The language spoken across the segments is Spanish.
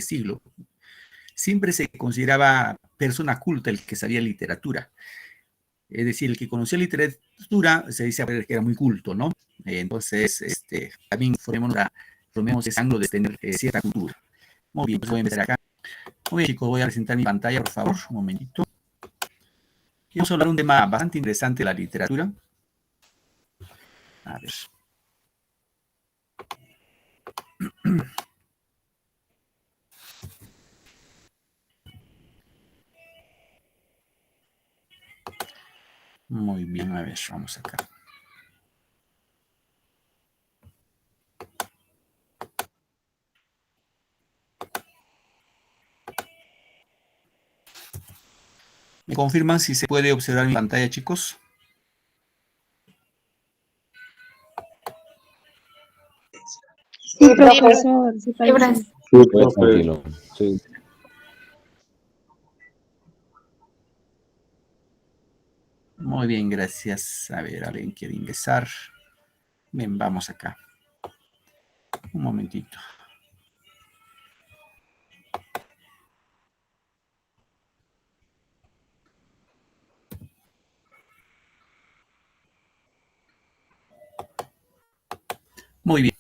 siglo, siempre se consideraba persona culta el que sabía literatura. Es decir, el que conocía literatura se dice que era muy culto, ¿no? Entonces, también formemos ese ángulo de tener cierta cultura. Muy bien, pues voy a empezar acá. Muy bien, chicos, voy a presentar mi pantalla, por favor, un momentito. Vamos a hablar de un tema bastante interesante de la literatura. A ver. Muy bien, a ver, vamos acá. ¿Me confirman si se puede observar mi pantalla, chicos? Sí, profesor, sí parece. Sí, tranquilo. Sí. Muy bien, gracias. A ver, alguien quiere ingresar. Bien, vamos acá. Un momentito. Muy bien.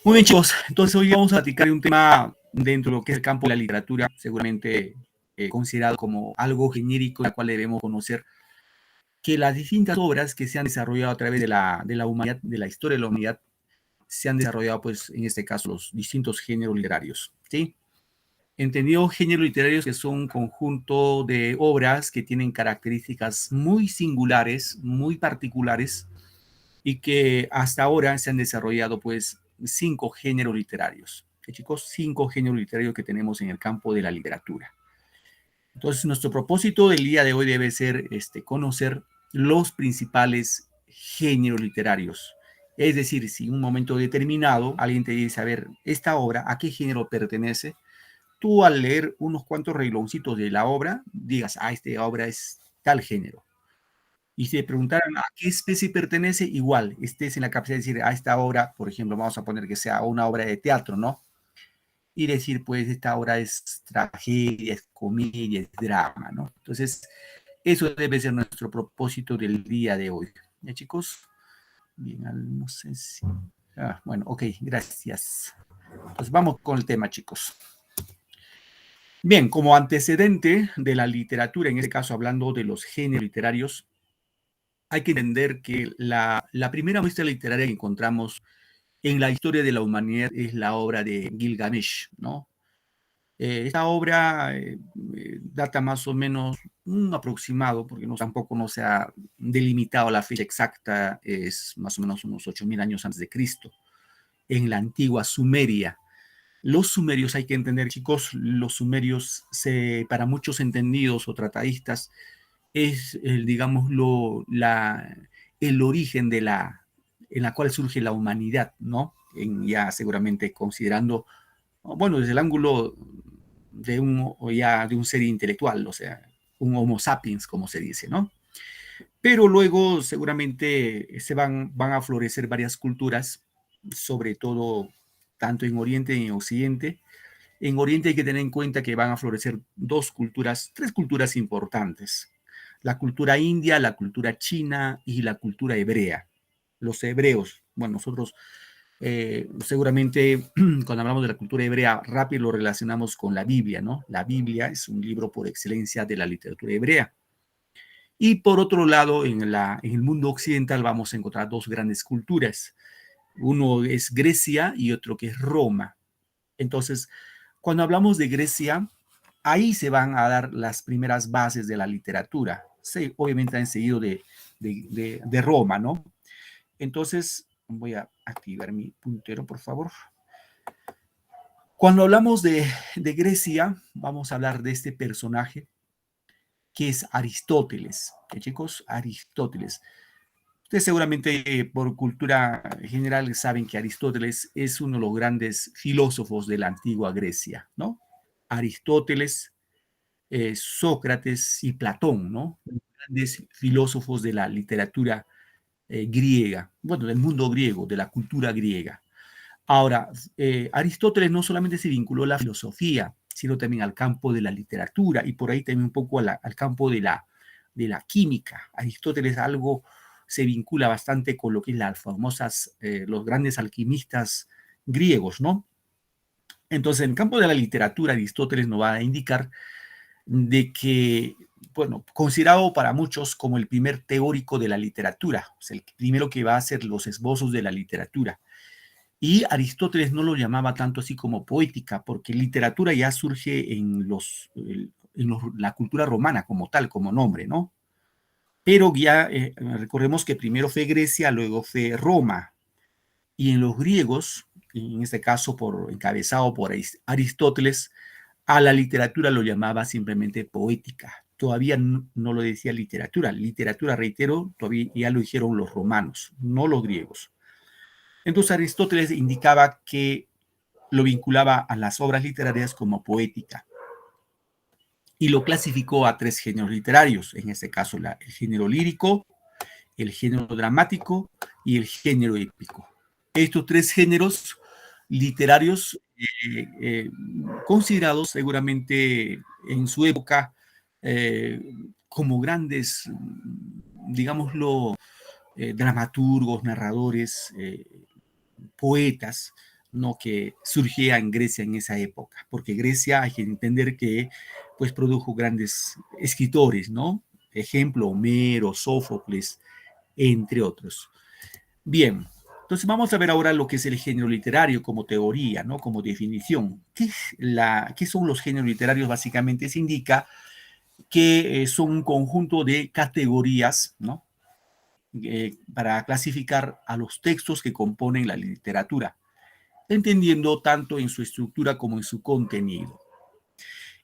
Muy bien, chicos. Entonces hoy vamos a platicar de un tema dentro de lo que es el campo de la literatura, seguramente considerado como algo genérico, en la cual debemos conocer que las distintas obras que se han desarrollado a través de la humanidad, de la historia de la humanidad, se han desarrollado, pues, en este caso, los distintos géneros literarios, ¿sí? Entendido géneros literarios que son un conjunto de obras que tienen características muy singulares, muy particulares, y que hasta ahora se han desarrollado, pues, 5 géneros literarios. ¿Sí, chicos? 5 géneros literarios que tenemos en el campo de la literatura. Entonces, nuestro propósito del día de hoy debe ser conocer los principales géneros literarios. Es decir, si en un momento determinado alguien te dice, a ver, esta obra, ¿a qué género pertenece? Tú al leer unos cuantos rengloncitos de la obra, digas, esta obra es tal género. Y si te preguntaran a qué especie pertenece, igual, estés en la capacidad de decir, esta obra, por ejemplo, vamos a poner que sea una obra de teatro, ¿no? Y decir, pues, esta obra es tragedia, es comedia, es drama, ¿no? Entonces, eso debe ser nuestro propósito del día de hoy. ¿Ya, chicos? Bien, no sé si... bueno, ok, gracias. Entonces, vamos con el tema, chicos. Bien, como antecedente de la literatura, en este caso hablando de los géneros literarios, hay que entender que la primera muestra literaria que encontramos en la historia de la humanidad es la obra de Gilgamesh, ¿no? Esta obra data más o menos un aproximado, porque tampoco no se ha delimitado la fecha exacta, es más o menos unos 8.000 años antes de Cristo, en la antigua Sumeria. Los sumerios, hay que entender, chicos, los sumerios, para muchos entendidos o tratadistas, es, digamos, el origen en la cual surge la humanidad, ¿no? Ya seguramente considerando, bueno, desde el ángulo de un ser intelectual, o sea, un Homo sapiens, como se dice, ¿no? Pero luego seguramente van a florecer varias culturas, sobre todo tanto en Oriente y en Occidente. En Oriente hay que tener en cuenta que van a florecer tres culturas importantes. La cultura india, la cultura china y la cultura hebrea. Los hebreos, bueno, nosotros seguramente cuando hablamos de la cultura hebrea rápido lo relacionamos con la Biblia, ¿no? La Biblia es un libro por excelencia de la literatura hebrea. Y por otro lado, en el mundo occidental vamos a encontrar dos grandes culturas. Uno es Grecia y otro que es Roma. Entonces, cuando hablamos de Grecia, ahí se van a dar las primeras bases de la literatura. Sí, obviamente han seguido de Roma, ¿no? Entonces, voy a activar mi puntero, por favor. Cuando hablamos de Grecia, vamos a hablar de este personaje que es Aristóteles. ¿Qué, chicos? Aristóteles. Ustedes seguramente por cultura general saben que Aristóteles es uno de los grandes filósofos de la antigua Grecia, ¿no? Aristóteles, Sócrates y Platón, ¿no? Grandes filósofos de la literatura griega, bueno, del mundo griego, de la cultura griega. Ahora, Aristóteles no solamente se vinculó a la filosofía, sino también al campo de la literatura y por ahí también un poco al campo de la química. Aristóteles se vincula bastante con lo que es las famosas, los grandes alquimistas griegos, ¿no? Entonces, en el campo de la literatura, Aristóteles nos va a indicar de que, bueno, considerado para muchos como el primer teórico de la literatura, o sea, el primero que va a hacer los esbozos de la literatura. Y Aristóteles no lo llamaba tanto así como poética, porque literatura ya surge la cultura romana como tal, como nombre, ¿no? Pero ya recordemos que primero fue Grecia, luego fue Roma, y en los griegos, en este caso encabezado por Aristóteles, a la literatura lo llamaba simplemente poética. Todavía no lo decía literatura. Literatura, reitero, todavía ya lo dijeron los romanos, no los griegos. Entonces Aristóteles indicaba que lo vinculaba a las obras literarias como poética y lo clasificó a 3 géneros literarios, en este caso el género lírico, el género dramático y el género épico. Estos 3 géneros literarios considerados seguramente en su época como grandes, digámoslo, dramaturgos, narradores, poetas, ¿no? Que surgía en Grecia en esa época, porque Grecia hay que entender que pues produjo grandes escritores, ¿no? Ejemplo, Homero, Sófocles, entre otros. Bien, entonces vamos a ver ahora lo que es el género literario como teoría, ¿no? Como definición. ¿Qué son los géneros literarios? Básicamente se indica que son un conjunto de categorías, ¿no? Para clasificar a los textos que componen la literatura, entendiendo tanto en su estructura como en su contenido.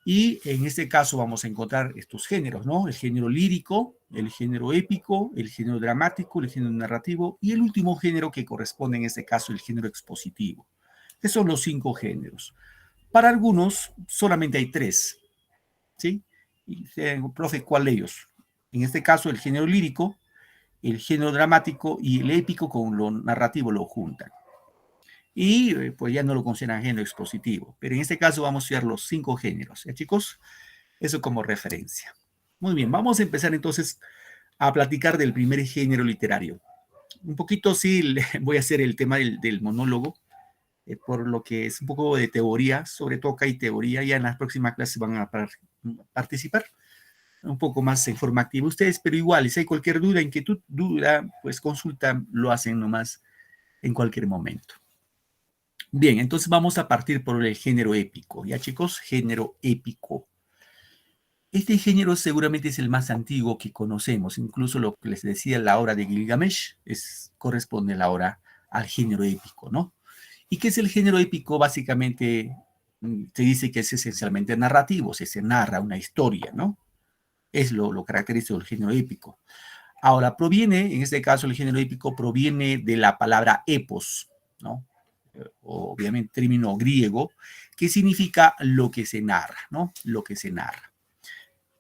Y en este caso vamos a encontrar estos géneros, ¿no? El género lírico, el género épico, el género dramático, el género narrativo y el último género que corresponde en este caso, el género expositivo. Esos son los 5 géneros. Para algunos solamente hay 3, ¿sí? Y, profe, ¿cuál de ellos? En este caso, el género lírico, el género dramático y el épico con lo narrativo lo juntan. Y pues ya no lo consideran género expositivo. Pero en este caso vamos a estudiar los 5 géneros, ¿ya, chicos? Eso como referencia. Muy bien, vamos a empezar entonces a platicar del primer género literario. Un poquito sí voy a hacer el tema del monólogo, por lo que es un poco de teoría, sobre todo que hay teoría, ya en las próximas clases van a participar un poco más informativo ustedes, pero igual, si hay cualquier duda, inquietud, duda, pues consulta, lo hacen nomás en cualquier momento. Bien, entonces vamos a partir por el género épico, ¿ya, chicos? Género épico. Este género seguramente es el más antiguo que conocemos, incluso lo que les decía, la obra de Gilgamesh corresponde a la obra al género épico, ¿no? ¿Y qué es el género épico? Básicamente se dice que es esencialmente narrativo, se narra una historia, ¿no? Es lo característico del género épico. Ahora, en este caso el género épico proviene de la palabra epos, ¿no? Obviamente término griego, que significa lo que se narra, ¿no? Lo que se narra.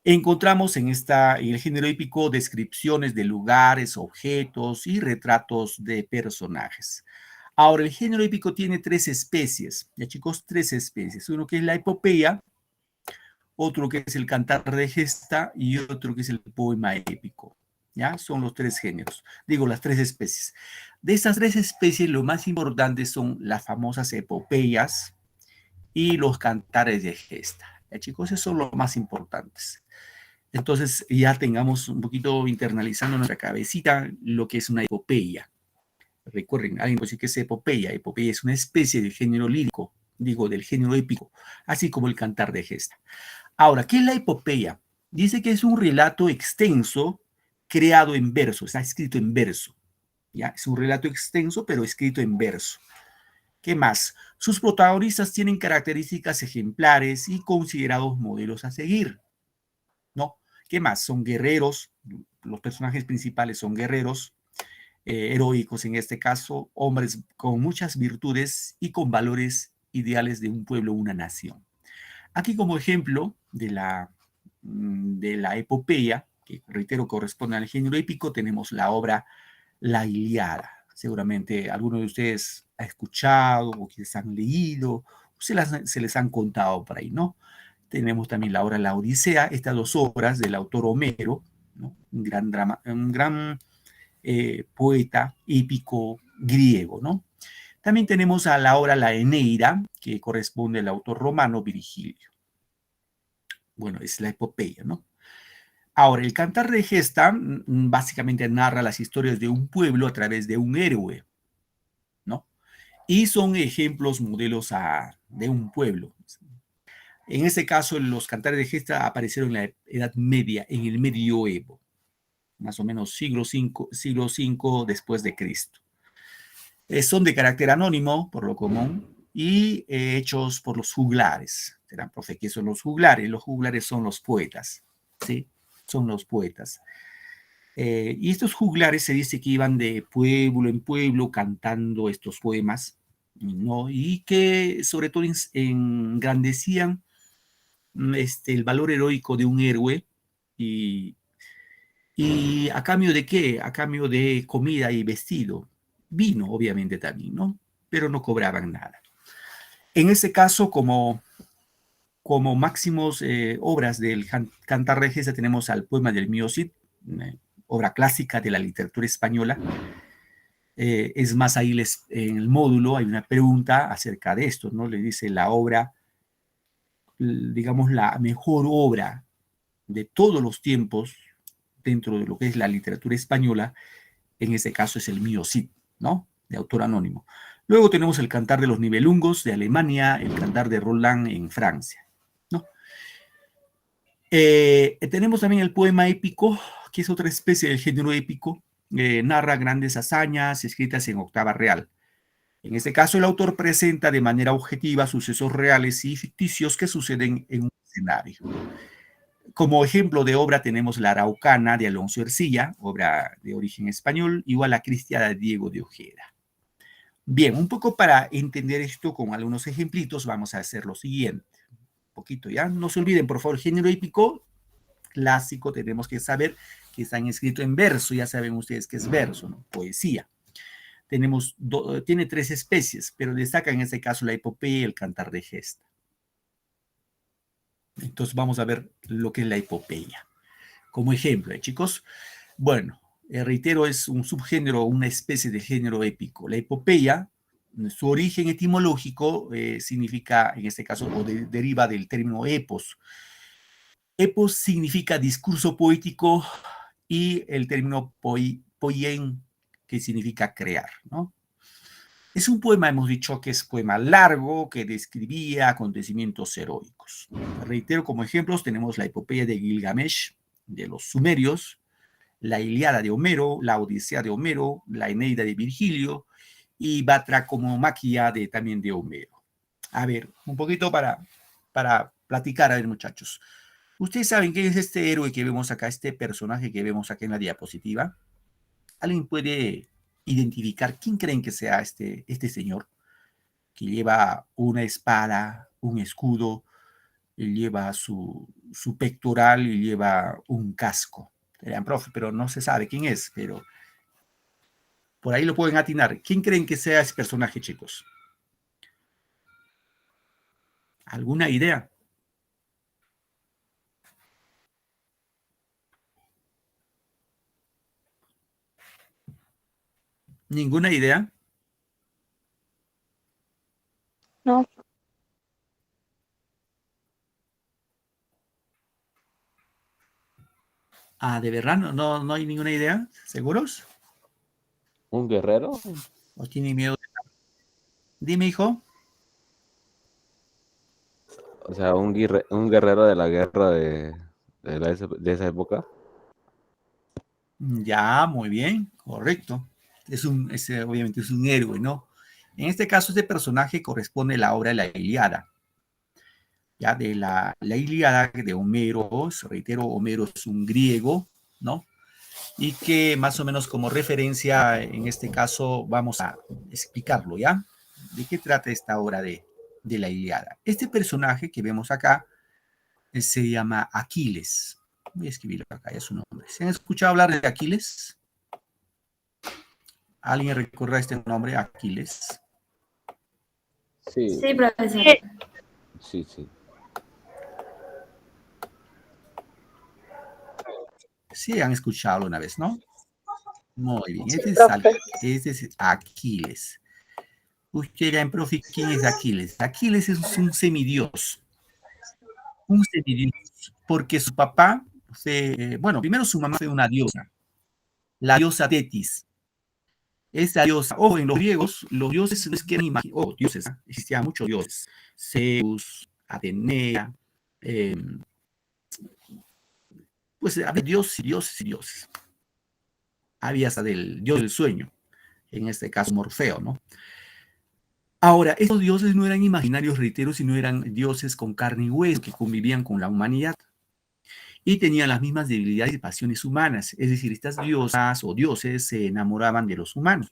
Encontramos en el género épico descripciones de lugares, objetos y retratos de personajes. Ahora, el género épico tiene 3 especies, ya chicos, 3 especies. Uno que es la epopeya, otro que es el cantar de gesta y otro que es el poema épico. ¿Ya? Son los 3 géneros, digo, las 3 especies. De estas 3 especies, lo más importante son las famosas epopeyas y los cantares de gesta. ¿Ya, chicos? Esos son los más importantes. Entonces ya tengamos un poquito internalizando en nuestra cabecita lo que es una epopeya. Recuerden, alguien puede decir que es epopeya. Epopeya es una especie de género lírico, digo, del género épico, así como el cantar de gesta. Ahora, ¿qué es la epopeya? Dice que es un relato extenso creado en verso, está escrito en verso. ¿Ya? Es un relato extenso, pero escrito en verso. ¿Qué más? Sus protagonistas tienen características ejemplares y considerados modelos a seguir. ¿No? ¿Qué más? Son guerreros, los personajes principales son guerreros, heroicos en este caso, hombres con muchas virtudes y con valores ideales de un pueblo, una nación. Aquí como ejemplo de la epopeya, que reitero corresponde al género épico, tenemos la obra La Ilíada. Seguramente algunos de ustedes escuchado o quienes han leído, o se les han contado por ahí, ¿no? Tenemos también la obra La Odisea, estas dos obras del autor Homero, ¿no? Un gran poeta épico griego, ¿no? También tenemos a la obra La Eneida, que corresponde al autor romano Virgilio. Bueno, es la epopeya, ¿no? Ahora, el Cantar de Gesta básicamente narra las historias de un pueblo a través de un héroe, ¿no? Y son ejemplos, modelos de un pueblo. En este caso, los Cantares de Gesta aparecieron en la Edad Media, en el Medioevo, más o menos siglo V después de Cristo. Son de carácter anónimo, por lo común, y hechos por los juglares. Serán, profe, ¿qué son los juglares? Los juglares son los poetas, ¿sí? Son los poetas. Y estos juglares se dice que iban de pueblo en pueblo cantando estos poemas, ¿no? Y que sobre todo engrandecían el valor heroico de un héroe y ¿a cambio de qué? A cambio de comida y vestido. Vino, obviamente, también, ¿no? Pero no cobraban nada. En ese caso, como máximos obras del Cantar de Gesta, tenemos al poema del Mío Cid, obra clásica de la literatura española. Es más, ahí en el módulo hay una pregunta acerca de esto, ¿no? Le dice la obra, digamos, la mejor obra de todos los tiempos dentro de lo que es la literatura española, en este caso es el Mío Cid, ¿no? De autor anónimo. Luego tenemos el Cantar de los Nibelungos de Alemania, el Cantar de Roland en Francia, ¿no? Tenemos también el poema épico, que es otra especie del género épico, narra grandes hazañas escritas en octava real. En este caso, el autor presenta de manera objetiva sucesos reales y ficticios que suceden en un escenario. Como ejemplo de obra tenemos La Araucana de Alonso Ercilla, obra de origen español, igual a Cristiana de Diego de Ojeda. Bien, un poco para entender esto con algunos ejemplitos, vamos a hacer lo siguiente. Un poquito, ¿ya? No se olviden, por favor, género épico clásico, tenemos que saber que están escritos en verso, ya saben ustedes que es verso, ¿no? Poesía. Tiene tres especies, pero destaca en este caso la epopeya y el Cantar de Gesta. Entonces vamos a ver lo que es la epopeya. Como ejemplo, chicos, bueno, reitero, es un subgénero, una especie de género épico. La epopeya, su origen etimológico significa, en este caso, deriva del término epos. Epos significa discurso poético y el término poien, que significa crear, ¿no? Es un poema, hemos dicho que es poema largo, que describía acontecimientos heroicos. Reitero, como ejemplos tenemos la epopeya de Gilgamesh, de los sumerios, la Ilíada de Homero, la Odisea de Homero, la Eneida de Virgilio y Batracomomaquia también de Homero. A ver, un poquito para platicar, a ver, muchachos. ¿Ustedes saben qué es este héroe que vemos acá, este personaje que vemos acá en la diapositiva? ¿Alguien puede identificar quién creen que sea este señor? Que lleva una espada, un escudo, lleva su pectoral y lleva un casco. Dirán, profe, pero no se sabe quién es, pero por ahí lo pueden atinar. ¿Quién creen que sea ese personaje, chicos? ¿Alguna idea? ¿Ninguna idea? No, Ah, ¿de verdad? ¿No hay ninguna idea? ¿Seguros? ¿Un guerrero? ¿O tienen miedo? Dime, hijo. O sea, un guerrero de la guerra de esa época. Ya, muy bien, correcto. Obviamente es un héroe, ¿no? En este caso, este personaje corresponde a la obra de la Ilíada. Ya de la Ilíada de Homero, reitero, Homero es un griego, ¿no? Y que más o menos como referencia, en este caso, vamos a explicarlo, ¿ya? ¿De qué trata esta obra de la Ilíada? Este personaje que vemos acá se llama Aquiles. Voy a escribirlo acá, ya su nombre. ¿Se han escuchado hablar de Aquiles? ¿Alguien recuerda este nombre, Aquiles? Sí, Sí, profesor. sí, sí. Sí, han escuchado una vez, ¿no? Muy bien. Sí, profe. Este es Aquiles. Usted ya en profe, ¿quién es Aquiles? Aquiles es un semidios. Un semidios. Porque su papá bueno, primero su mamá fue una diosa, la diosa Tetis. Esa diosa, ojo, en los griegos, los dioses no es que eran dioses, ¿ah? Existían muchos dioses. Zeus, Atenea, eh, pues había dioses y dioses y dioses. Había hasta del dios del sueño, en este caso Morfeo, ¿no? Ahora, estos dioses no eran imaginarios, reitero, sino eran dioses con carne y hueso que convivían con la humanidad y tenían las mismas debilidades y pasiones humanas. Es decir, estas diosas o dioses se enamoraban de los humanos.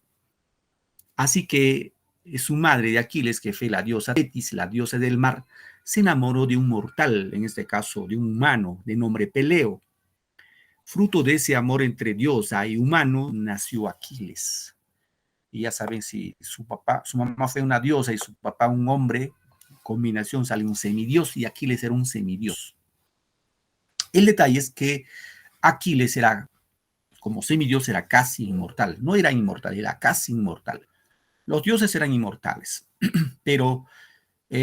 Así que su madre de Aquiles, que fue la diosa Tetis, la diosa del mar, se enamoró de un mortal, en este caso de un humano de nombre Peleo. Fruto de ese amor entre diosa y humano nació Aquiles. Y ya saben, si su mamá fue una diosa y su papá un hombre, combinación sale un semidios y Aquiles era un semidios. El detalle es que Aquiles era, como semidios, era casi inmortal. No era inmortal, era casi inmortal. Los dioses eran inmortales, pero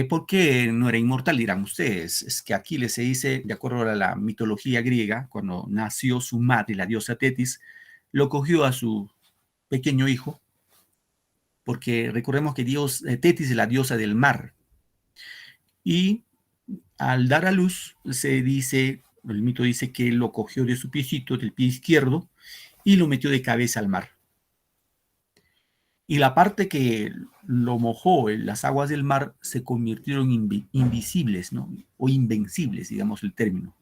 ¿por qué no era inmortal? Dirán ustedes. Es que Aquiles se dice, de acuerdo a la mitología griega, cuando nació su madre, la diosa Tetis, lo cogió a su pequeño hijo, porque recordemos que Tetis es la diosa del mar, y al dar a luz, se dice, el mito dice que lo cogió de su piecito, del pie izquierdo, y lo metió de cabeza al mar. Y la parte que lo mojó en las aguas del mar se convirtieron invisibles, ¿no? O invencibles, digamos el término.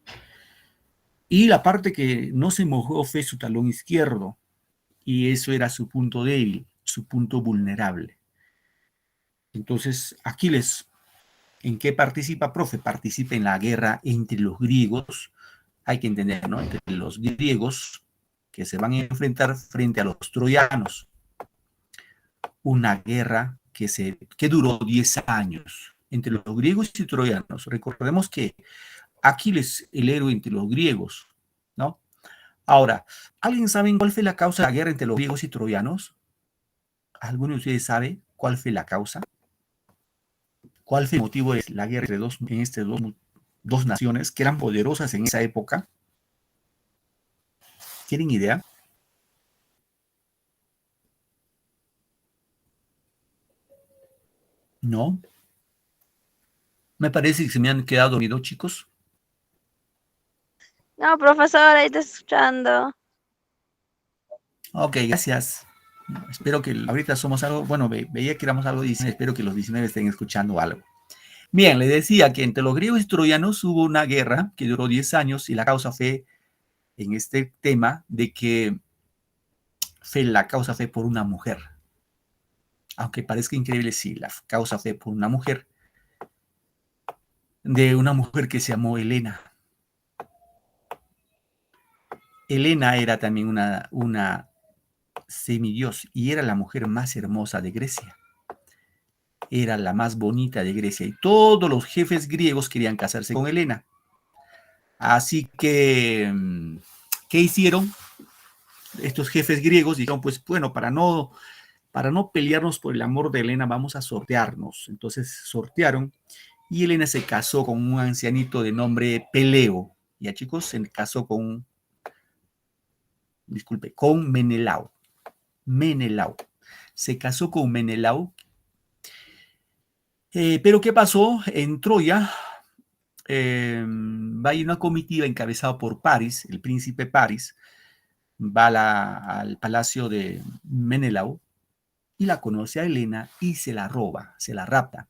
Y la parte que no se mojó fue su talón izquierdo, y eso era su punto débil, su punto vulnerable. Entonces, Aquiles, ¿en qué participa, profe? Participa en la guerra entre los griegos, hay que entender, ¿no? Entre los griegos que se van a enfrentar frente a los troyanos. Una guerra que duró 10 años entre los griegos y troyanos. Recordemos que Aquiles, el héroe entre los griegos, ¿no? Ahora, ¿alguien sabe cuál fue la causa de la guerra entre los griegos y troyanos? ¿Alguno de ustedes sabe cuál fue la causa? ¿Cuál fue el motivo de la guerra entre estas dos naciones que eran poderosas en esa época? ¿Tienen idea? ¿No? Me parece que se me han quedado dormidos, chicos. No, profesor, ahí está escuchando. Ok, gracias. Espero que ahorita somos algo, bueno, veía que éramos algo 19, espero que los 19 estén escuchando algo. Bien, le decía que entre los griegos y troyanos hubo una guerra que duró 10 años y la causa fue, en este tema, de que la causa fue por una mujer. Aunque parezca increíble, sí, la causa fue por una mujer, de una mujer que se llamó Helena. Helena era también una semidios y era la mujer más hermosa de Grecia. Era la más bonita de Grecia y todos los jefes griegos querían casarse con Helena. Así que, ¿qué hicieron? Estos jefes griegos dijeron, pues bueno, para no pelearnos por el amor de Helena, vamos a sortearnos. Entonces sortearon y Helena se casó con un ancianito de nombre Peleo. Ya chicos, se casó con Menelao. Menelao. Se casó con Menelao. Pero ¿qué pasó? En Troya va a ir una comitiva encabezada por Paris, el príncipe Paris, va al palacio de Menelao y la conoce a Helena y se la roba, se la rapta.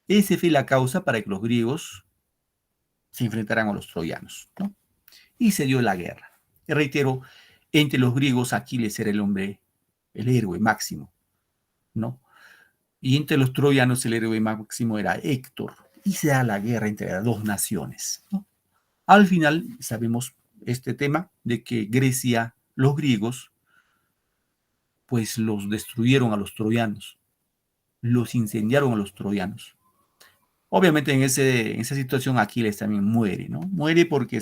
Esa fue la causa para que los griegos se enfrentaran a los troyanos, ¿no? Y se dio la guerra. Y reitero, entre los griegos Aquiles era el hombre, el héroe máximo, ¿no? Y entre los troyanos el héroe máximo era Héctor. Y se da la guerra entre las dos naciones, ¿no? Al final sabemos este tema de que Grecia, los griegos, pues los destruyeron a los troyanos. los incendiaron a los troyanos. Obviamente en esa situación Aquiles también muere, ¿no? Muere porque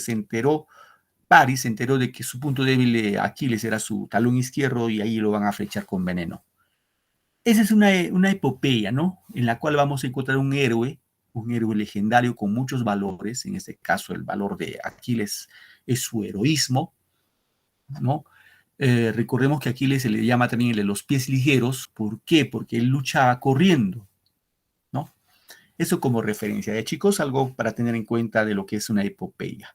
Paris se enteró de que su punto débil de Aquiles era su talón izquierdo y ahí lo van a flechar con veneno. Esa es una epopeya, ¿no? En la cual vamos a encontrar un héroe legendario con muchos valores. En este caso, el valor de Aquiles es su heroísmo, ¿no? Recordemos que a Aquiles se le llama también el de los pies ligeros. ¿Por qué? Porque él luchaba corriendo, ¿no? Eso como referencia. Chicos, algo para tener en cuenta de lo que es una epopeya.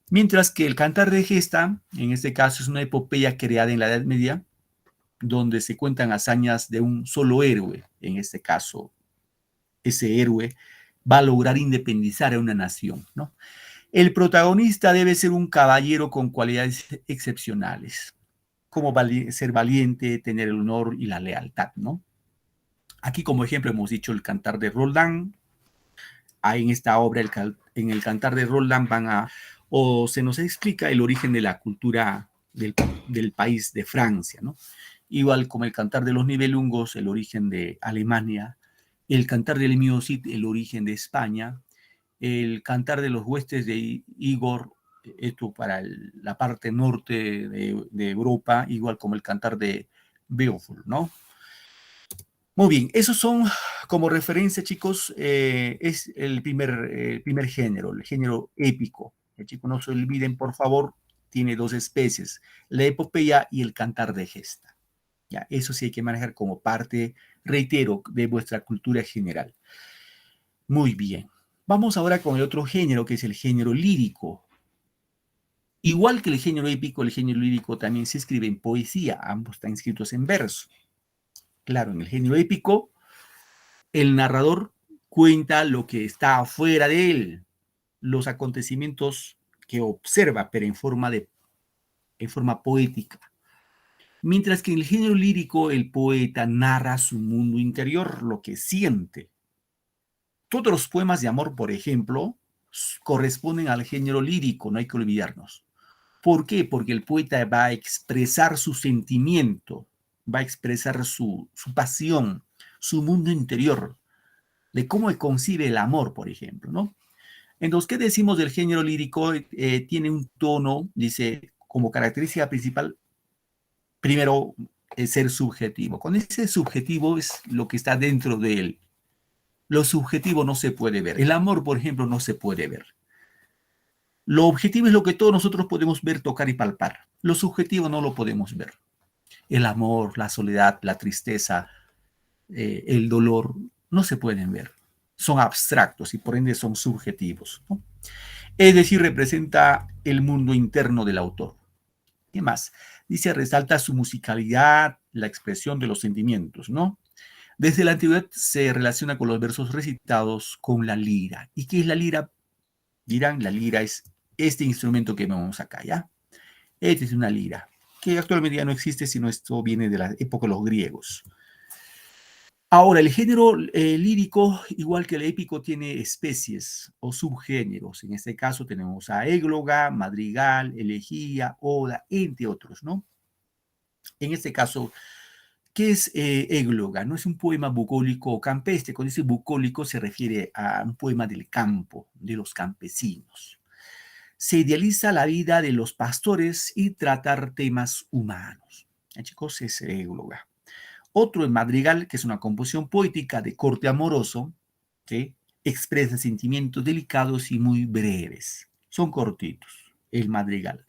Mientras que el Cantar de Gesta, en este caso, es una epopeya creada en la Edad Media, donde se cuentan hazañas de un solo héroe. En este caso, ese héroe va a lograr independizar a una nación, ¿no? El protagonista debe ser un caballero con cualidades excepcionales, como ser valiente, tener el honor y la lealtad, ¿no? Aquí, como ejemplo, hemos dicho el Cantar de Roldán. Ahí en esta obra, en el Cantar de Roldán, o se nos explica el origen de la cultura del país de Francia, ¿no? Igual como el Cantar de los Nibelungos, el origen de Alemania, el Cantar del Mío Cid, el origen de España, el Cantar de los Huestes de Igor, esto para la parte norte de Europa, igual como el Cantar de Beowulf, ¿no? Muy bien, esos son como referencia, chicos, es el primer género, el género épico. Chicos, no se olviden, por favor, tiene dos especies, la epopeya y el Cantar de Gesta. Ya, eso sí hay que manejar como parte, reitero, de vuestra cultura general. Muy bien. Vamos ahora con el otro género, que es el género lírico. Igual que el género épico, el género lírico también se escribe en poesía, ambos están escritos en verso. Claro, en el género épico, el narrador cuenta lo que está afuera de él, los acontecimientos que observa, pero en forma poética. Mientras que en el género lírico, el poeta narra su mundo interior, lo que siente. Todos los poemas de amor, por ejemplo, corresponden al género lírico, no hay que olvidarnos. ¿Por qué? Porque el poeta va a expresar su sentimiento, va a expresar su pasión, su mundo interior, de cómo concibe el amor, por ejemplo, ¿no? Entonces, ¿qué decimos del género lírico? Tiene un tono, dice, como característica principal, primero, ser subjetivo. Con ese subjetivo es lo que está dentro de él. Lo subjetivo no se puede ver. El amor, por ejemplo, no se puede ver. Lo objetivo es lo que todos nosotros podemos ver, tocar y palpar. Lo subjetivo no lo podemos ver. El amor, la soledad, la tristeza, el dolor, no se pueden ver. Son abstractos y por ende son subjetivos, ¿no? Es decir, representa el mundo interno del autor. ¿Qué más? Dice, resalta su musicalidad, la expresión de los sentimientos, ¿no? Desde la antigüedad se relaciona con los versos recitados con la lira. ¿Y qué es la lira? Dirán, la lira es este instrumento que vemos acá, ¿ya? Esta es una lira, que actualmente ya no existe, sino esto viene de la época de los griegos. Ahora, el género lírico, igual que el épico, tiene especies o subgéneros. En este caso tenemos a égloga, madrigal, elegía, oda, entre otros, ¿no? En este caso, ¿qué es égloga? No es un poema bucólico o campestre. Cuando dice bucólico se refiere a un poema del campo, de los campesinos. Se idealiza la vida de los pastores y tratar temas humanos. Chicos, es égloga. Otro es madrigal, que es una composición poética de corte amoroso, ¿sí? Expresa sentimientos delicados y muy breves. Son cortitos, el madrigal.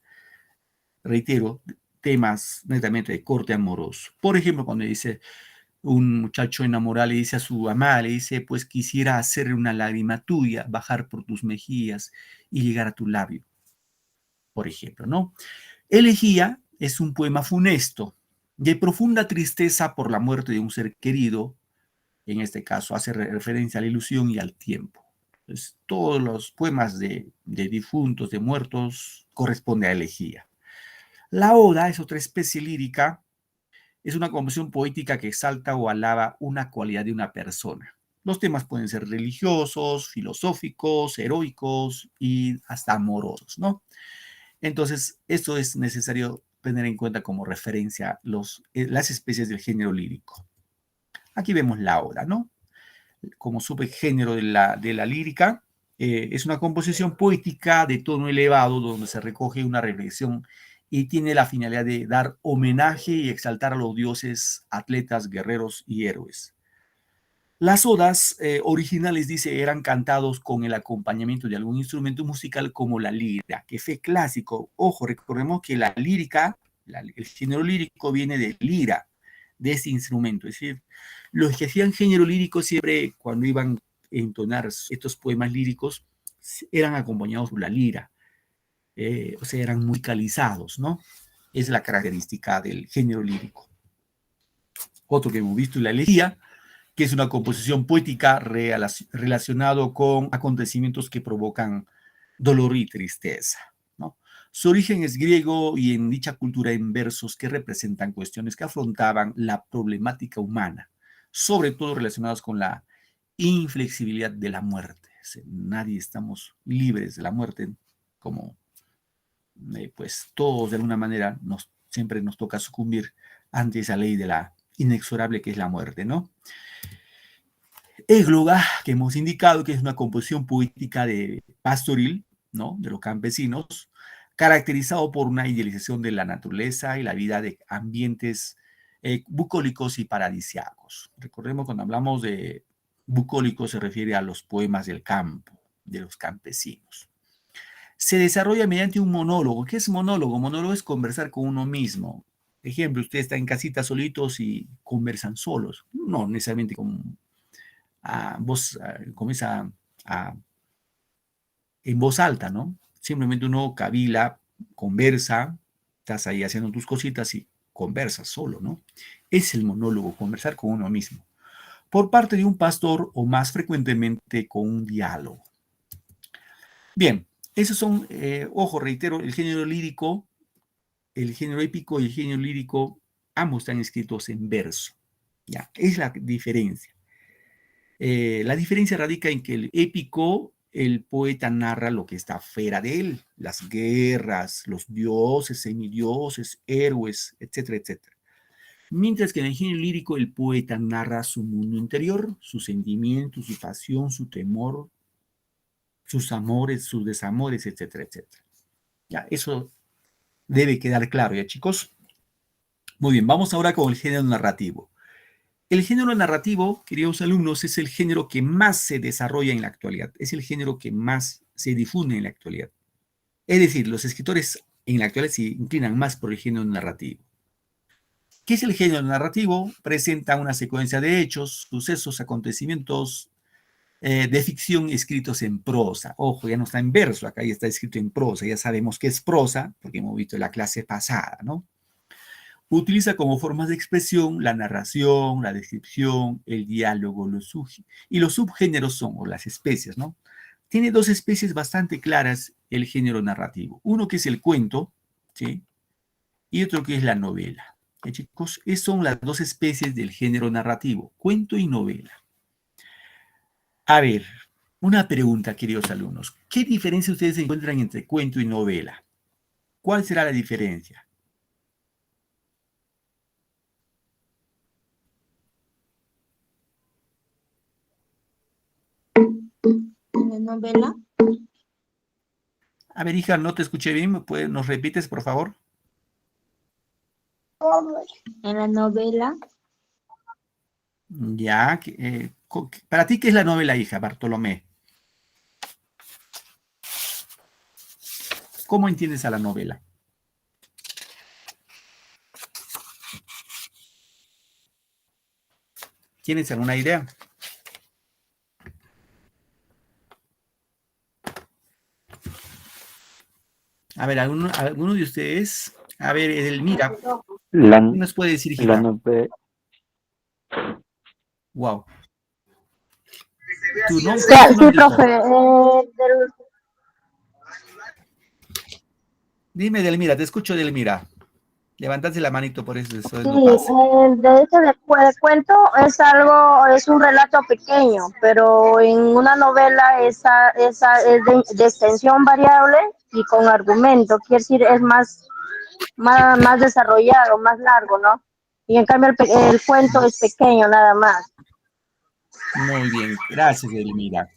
Reitero, temas netamente de corte amoroso. Por ejemplo, cuando dice un muchacho enamorado, le dice a su amada, le dice, pues quisiera hacer una lágrima tuya, bajar por tus mejillas y llegar a tu labio, por ejemplo, ¿no? Elegía es un poema funesto, de profunda tristeza por la muerte de un ser querido. En este caso hace referencia a la ilusión y al tiempo. Entonces, todos los poemas de difuntos, de muertos, corresponde a elegía. La oda es otra especie lírica, es una composición poética que exalta o alaba una cualidad de una persona. Los temas pueden ser religiosos, filosóficos, heroicos y hasta amorosos, ¿no? Entonces, esto es necesario tener en cuenta como referencia las especies del género lírico. Aquí vemos la oda, ¿no? Como subgénero de la lírica, es una composición poética de tono elevado donde se recoge una reflexión y tiene la finalidad de dar homenaje y exaltar a los dioses, atletas, guerreros y héroes. Las odas originales, dice, eran cantados con el acompañamiento de algún instrumento musical como la lira, que fue clásico. Ojo, recordemos que la lírica, el género lírico viene de lira, de ese instrumento. Es decir, los que hacían género lírico siempre, cuando iban a entonar estos poemas líricos, eran acompañados por la lira. O sea, eran musicalizados, ¿no? Es la característica del género lírico. Otro que hemos visto es la elegía, que es una composición poética relacionado con acontecimientos que provocan dolor y tristeza, ¿no? Su origen es griego y en dicha cultura en versos que representan cuestiones que afrontaban la problemática humana, sobre todo relacionadas con la inflexibilidad de la muerte. Nadie estamos libres de la muerte, como pues todos de alguna manera siempre nos toca sucumbir ante esa ley de la inexorable que es la muerte, ¿no? Égloga, que hemos indicado que es una composición poética de pastoril, ¿no? De los campesinos, caracterizado por una idealización de la naturaleza y la vida de ambientes bucólicos y paradisiacos. Recordemos, cuando hablamos de bucólicos se refiere a los poemas del campo, de los campesinos. Se desarrolla mediante un monólogo. ¿Qué es monólogo? Monólogo es conversar con uno mismo. Ejemplo, usted está en casita solitos y conversan solos. No necesariamente con voz, comienza en voz alta, ¿no? Simplemente uno cavila, conversa, estás ahí haciendo tus cositas y conversas solo, ¿no? Es el monólogo, conversar con uno mismo. Por parte de un pastor o más frecuentemente con un diálogo. Bien, esos son, ojo, reitero, el género lírico, el género épico y el género lírico, ambos están escritos en verso. Ya, es la diferencia. La diferencia radica en que el épico, el poeta narra lo que está fuera de él, las guerras, los dioses, semidioses, héroes, etcétera, etcétera. Mientras que en el género lírico el poeta narra su mundo interior, sus sentimientos, su pasión, su temor, sus amores, sus desamores, etcétera, etcétera. Ya, eso debe quedar claro, ¿ya, chicos? Muy bien, vamos ahora con el género narrativo. El género narrativo, queridos alumnos, es el género que más se desarrolla en la actualidad, es el género que más se difunde en la actualidad. Es decir, los escritores en la actualidad se inclinan más por el género narrativo. ¿Qué es el género narrativo? Presenta una secuencia de hechos, sucesos, acontecimientos de ficción escritos en prosa. Ojo, ya no está en verso, acá ya está escrito en prosa, ya sabemos qué es prosa, porque hemos visto en la clase pasada, ¿no? Utiliza como formas de expresión la narración, la descripción, el diálogo, y los subgéneros son, o las especies, ¿no? Tiene dos especies bastante claras el género narrativo. Uno que es el cuento, ¿sí? Y otro que es la novela. Chicos, esas son las dos especies del género narrativo, cuento y novela. A ver, una pregunta, queridos alumnos. ¿Qué diferencia ustedes encuentran entre cuento y novela? ¿Cuál será la diferencia? ¿La novela? A ver, hija, no te escuché bien. ¿Nos repites, por favor? En la novela, Ya. ¿Para ti qué es la novela, hija, Bartolomé? ¿Cómo entiendes a la novela? ¿Tienes alguna idea? A ver, ¿alguno de ustedes? A ver, Edelmira, ¿qué nos puede decir, hijita? La novela. Wow. ¿Tu nombre? Sí, profe. Dime, Edelmira, te escucho, Edelmira. Levantaste la manito, por eso Sí, no pasa. de ese de cuento es un relato pequeño, pero en una novela esa es de extensión variable y con argumento, quiere decir es más desarrollado, más largo, ¿no? Y en cambio el cuento es pequeño nada más. Muy bien, gracias, Edelmira.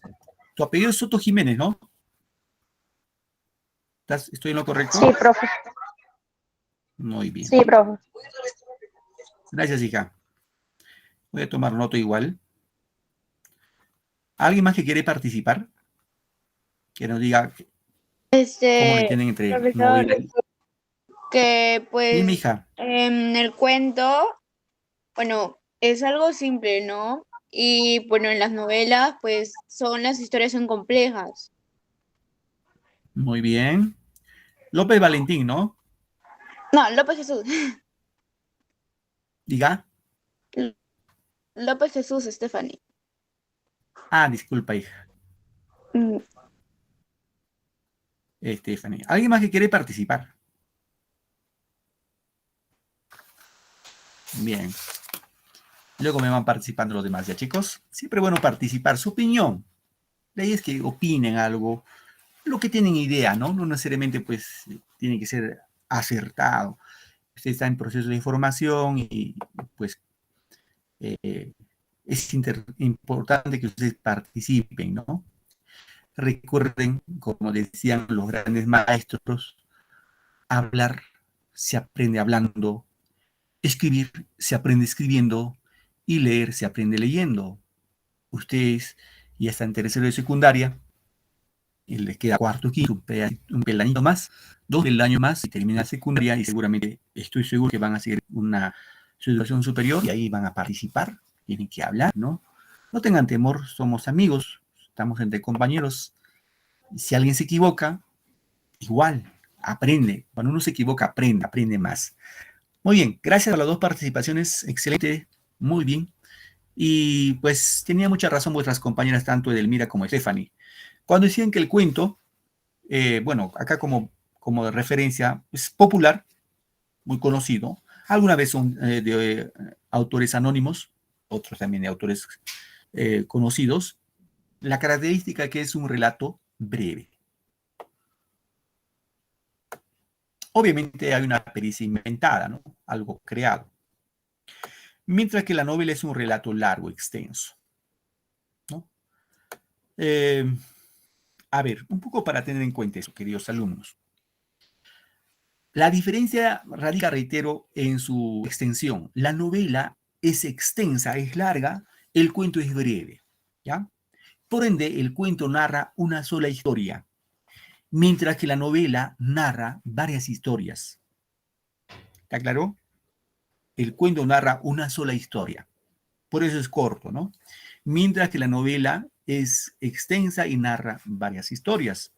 Tu apellido es Soto Jiménez, ¿no? ¿Estoy en lo correcto? Sí, profe. Muy bien. Sí, profe. Gracias, hija. Voy a tomar nota igual. ¿Alguien más que quiere participar? Que nos diga cómo le tienen entre Profesor, novela y... que Dime, pues hija. en el cuento, bueno, es algo simple, ¿no? Y bueno, en las novelas, pues las historias son complejas. Muy bien. López Valentín, ¿no? No, López Jesús. Diga. López Jesús, Stephanie. Ah, disculpa, hija. Mm, Stephanie. ¿Alguien más que quiere participar? Bien. Luego me van participando los demás, ¿ya, chicos? Siempre es bueno participar. Su opinión. La idea es que opinen algo, lo que tienen idea, ¿no? No necesariamente, pues, tiene que ser acertado. Usted está en proceso de información y, pues, es importante que ustedes participen, ¿no? Recuerden, como decían los grandes maestros, hablar se aprende hablando, escribir se aprende escribiendo y leer se aprende leyendo. Ustedes ya están en tercero de secundaria y les queda cuarto, quinto, un peldañito más, 2 peldaños más y termina la secundaria y seguramente estoy seguro que van a seguir su educación superior y ahí van a participar, tienen que hablar, ¿no? No tengan temor, somos amigos, estamos entre compañeros. Si alguien se equivoca, igual, aprende. Cuando uno se equivoca, aprende más. Muy bien, gracias a las dos participaciones, excelente, muy bien. Y pues tenía mucha razón vuestras compañeras, tanto Edelmira como Stephanie. Cuando decían que el cuento, bueno, acá como de referencia, es popular, muy conocido. Alguna vez son de autores anónimos, otros también de autores conocidos. La característica que es un relato breve. Obviamente hay una pericia inventada, ¿no? Algo creado. Mientras que la novela es un relato largo, extenso, ¿no? A ver, un poco para tener en cuenta eso, queridos alumnos. La diferencia radica, reitero, en su extensión. La novela es extensa, es larga, el cuento es breve, ¿ya? Por ende, el cuento narra una sola historia, mientras que la novela narra varias historias. ¿Está claro? El cuento narra una sola historia. Por eso es corto, ¿no? Mientras que la novela es extensa y narra varias historias,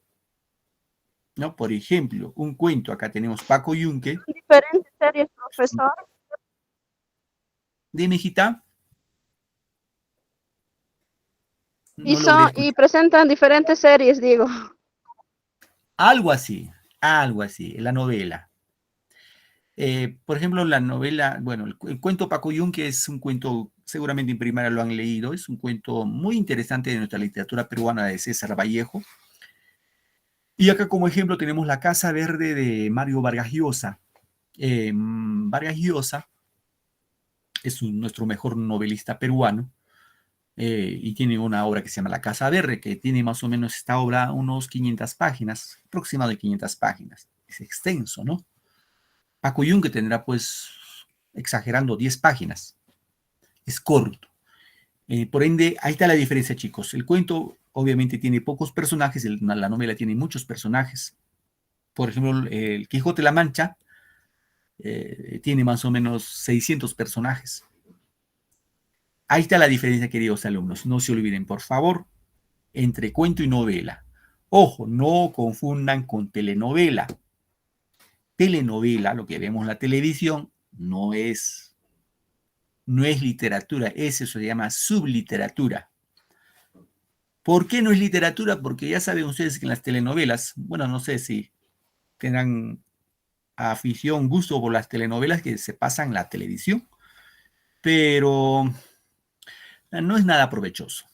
¿no? Por ejemplo, un cuento, acá tenemos Paco Yunque. Diferentes series, profesor. Dime, hijita. Y, No logré y escuchar. presentan diferentes series, digo. Algo así, la novela. Por ejemplo, la novela, bueno, el cuento Paco Yunque es un cuento, seguramente en primaria lo han leído, es un cuento muy interesante de nuestra literatura peruana de César Vallejo. Y acá como ejemplo tenemos La Casa Verde de Mario Vargas Llosa. Vargas Llosa es nuestro mejor novelista peruano y tiene una obra que se llama La Casa Verde, que tiene más o menos esta obra unos 500 páginas, aproximadamente 500 páginas. Es extenso, ¿no? Paco Yunque tendrá, pues, exagerando, 10 páginas. Es corto. Por ende, ahí está la diferencia, chicos. El cuento obviamente tiene pocos personajes, la novela tiene muchos personajes. Por ejemplo, el Quijote de la Mancha tiene más o menos 600 personajes. Ahí está la diferencia, queridos alumnos. No se olviden, por favor, entre cuento y novela. Ojo, no confundan con telenovela. Telenovela, lo que vemos en la televisión, no es literatura, eso se llama subliteratura. ¿Por qué no es literatura? Porque ya saben ustedes que en las telenovelas, bueno, no sé si tendrán afición, gusto por las telenovelas que se pasan en la televisión, pero no es nada provechoso.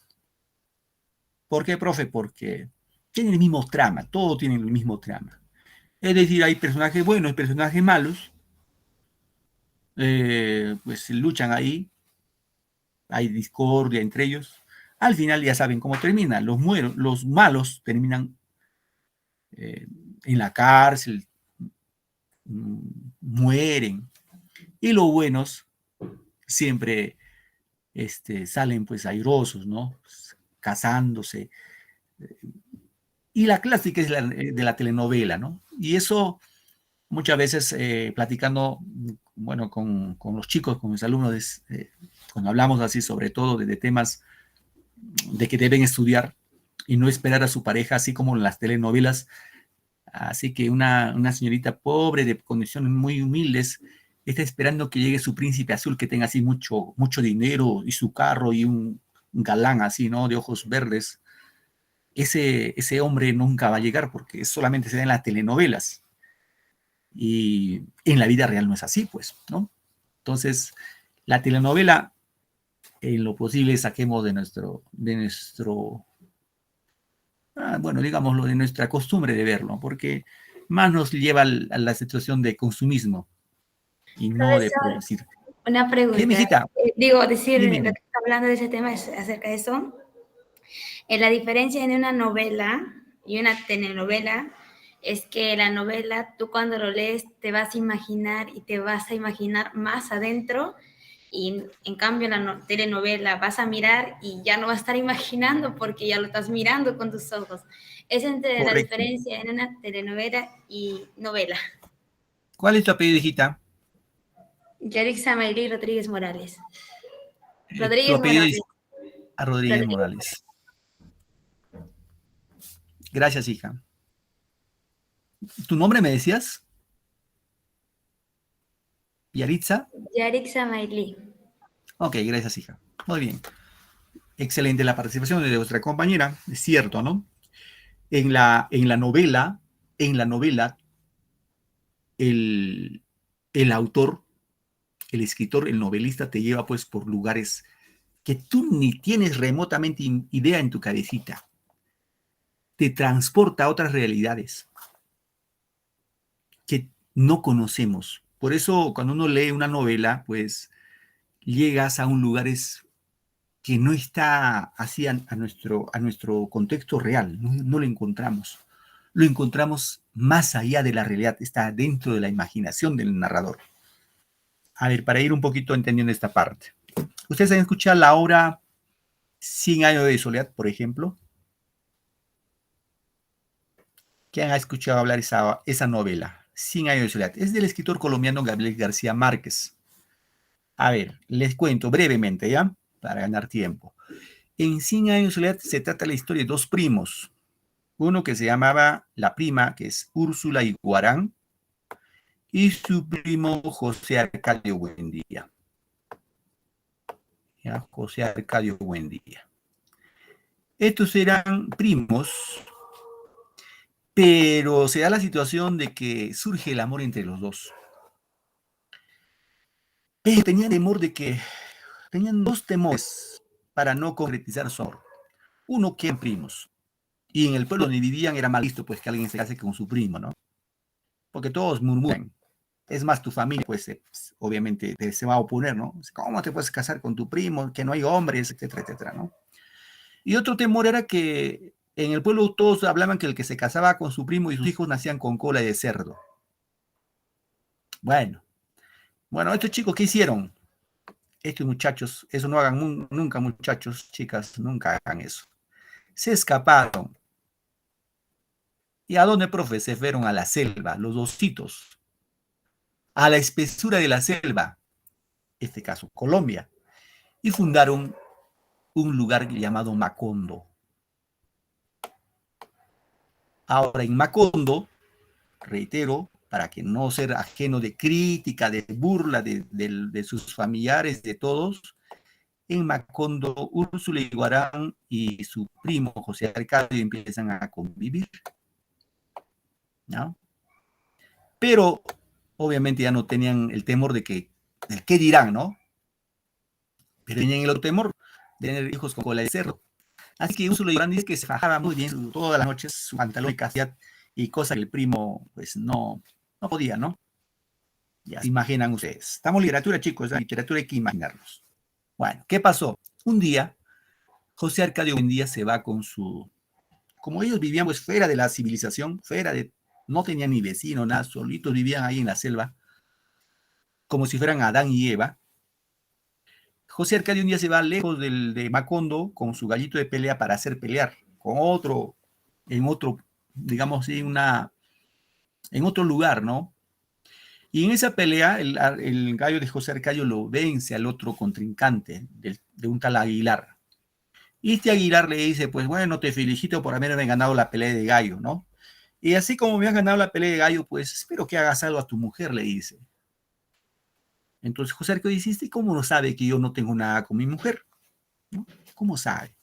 ¿Por qué, profe? Porque tienen el mismo trama, todo tiene el mismo trama. Es decir, hay personajes buenos y personajes malos, pues luchan ahí, hay discordia entre ellos. Al final ya saben cómo termina. Los malos terminan en la cárcel, mueren. Y los buenos siempre salen pues airosos, ¿no? Pues, casándose. Y la clásica es de la telenovela, ¿no? Y eso muchas veces platicando, bueno, con los chicos, con mis alumnos, cuando hablamos así sobre todo de temas de que deben estudiar y no esperar a su pareja, así como en las telenovelas. Así que una señorita pobre, de condiciones muy humildes, está esperando que llegue su príncipe azul, que tenga así mucho, mucho dinero y su carro y un galán así, ¿no? De ojos verdes. Ese hombre nunca va a llegar porque solamente se da en las telenovelas. Y en la vida real no es así, pues, ¿no? Entonces, la telenovela, en lo posible, saquemos de nuestro bueno, digámoslo, de nuestra costumbre de verlo, porque más nos lleva a la situación de consumismo y no de Profesor, producir. una pregunta. Dime, hijita. Digo, decir, Dime, lo dime. que está hablando de ese tema es acerca de eso. La diferencia en una novela y una telenovela es que la novela, tú cuando lo lees te vas a imaginar y te vas a imaginar más adentro, y en cambio en la telenovela vas a mirar y ya no vas a estar imaginando porque ya lo estás mirando con tus ojos. Es entre la Correcto. diferencia en una telenovela y novela. ¿Cuál es tu apellido, hijita? Yarixa Mayli Rodríguez Morales. Tu Rodríguez apellido Morales. es Rodríguez Rodríguez. Morales. Gracias, hija. ¿Tu nombre me decías? ¿Yaritza? Yarixa Mayli. Ok, gracias, hija. Muy bien. Excelente la participación de vuestra compañera. Es cierto, ¿no? En la novela, el autor, el escritor, el novelista te lleva pues por lugares que tú ni tienes remotamente idea en tu cabecita. Te transporta a otras realidades que no conocemos. Por eso cuando uno lee una novela, pues llegas a un lugares que no está así a nuestro contexto real, no lo encontramos. Lo encontramos más allá de la realidad, está dentro de la imaginación del narrador. A ver, para ir un poquito entendiendo esta parte. ¿Ustedes han escuchado la obra 100 años de soledad, por ejemplo? ¿Quién ha escuchado hablar esa novela? 100 años de soledad. Es del escritor colombiano Gabriel García Márquez. A ver, les cuento brevemente, ¿ya? Para ganar tiempo. En 100 años de soledad se trata la historia de dos primos. Uno que se llamaba la prima, que es Úrsula Iguarán, y su primo José Arcadio Buendía. ¿Ya? José Arcadio Buendía. Estos eran primos, pero se da la situación de que surge el amor entre los dos. Pero tenían dos temores para no concretizar su amor. Uno, que eran primos. Y en el pueblo donde vivían era mal visto pues que alguien se case con su primo, ¿no? Porque todos murmuran. Es más, tu familia, pues, obviamente se va a oponer, ¿no? ¿Cómo te puedes casar con tu primo? Que no hay hombres, etcétera, etcétera, ¿no? Y otro temor era que en el pueblo todos hablaban que el que se casaba con su primo y sus hijos nacían con cola de cerdo. Bueno, estos chicos, ¿qué hicieron? Estos muchachos, eso no hagan nunca, muchachos, chicas, nunca hagan eso. Se escaparon. ¿Y a dónde, profe? Se fueron a la selva, los dositos. A la espesura de la selva, este caso Colombia, y fundaron un lugar llamado Macondo. Ahora en Macondo, reitero, para que no ser ajeno de crítica, de burla de sus familiares, de todos, en Macondo, Úrsula Iguarán y su primo José Arcadio empiezan a convivir, ¿no? Pero obviamente ya no tenían el temor de qué dirán, ¿no? Pero tenían el otro temor de tener hijos con cola de cerdo. Así que Úrsula Iguarán dice que se fajaba muy bien todas las noches su pantalón de castidad y cosa que el primo pues no podía, ¿no? Ya se imaginan ustedes. Estamos en literatura, chicos, la literatura hay que imaginarnos. Bueno, ¿qué pasó? Un día, José Arcadio Buendía se va con su... Como ellos vivían pues fuera de la civilización, no tenían ni vecino, nada, solitos vivían ahí en la selva, como si fueran Adán y Eva. José Arcadio un día se va lejos de Macondo con su gallito de pelea para hacer pelear con otro, digamos, en otro lugar, ¿no? Y en esa pelea, el gallo de José Arcadio lo vence al otro contrincante de un tal Aguilar. Y este Aguilar le dice, pues bueno, te felicito por haberme ganado la pelea de gallo, ¿no? Y así como me has ganado la pelea de gallo, pues espero que hagas algo a tu mujer, le dice. Entonces José Arcadio dice, ¿y cómo no sabe que yo no tengo nada con mi mujer? ¿No? ¿Cómo sabe?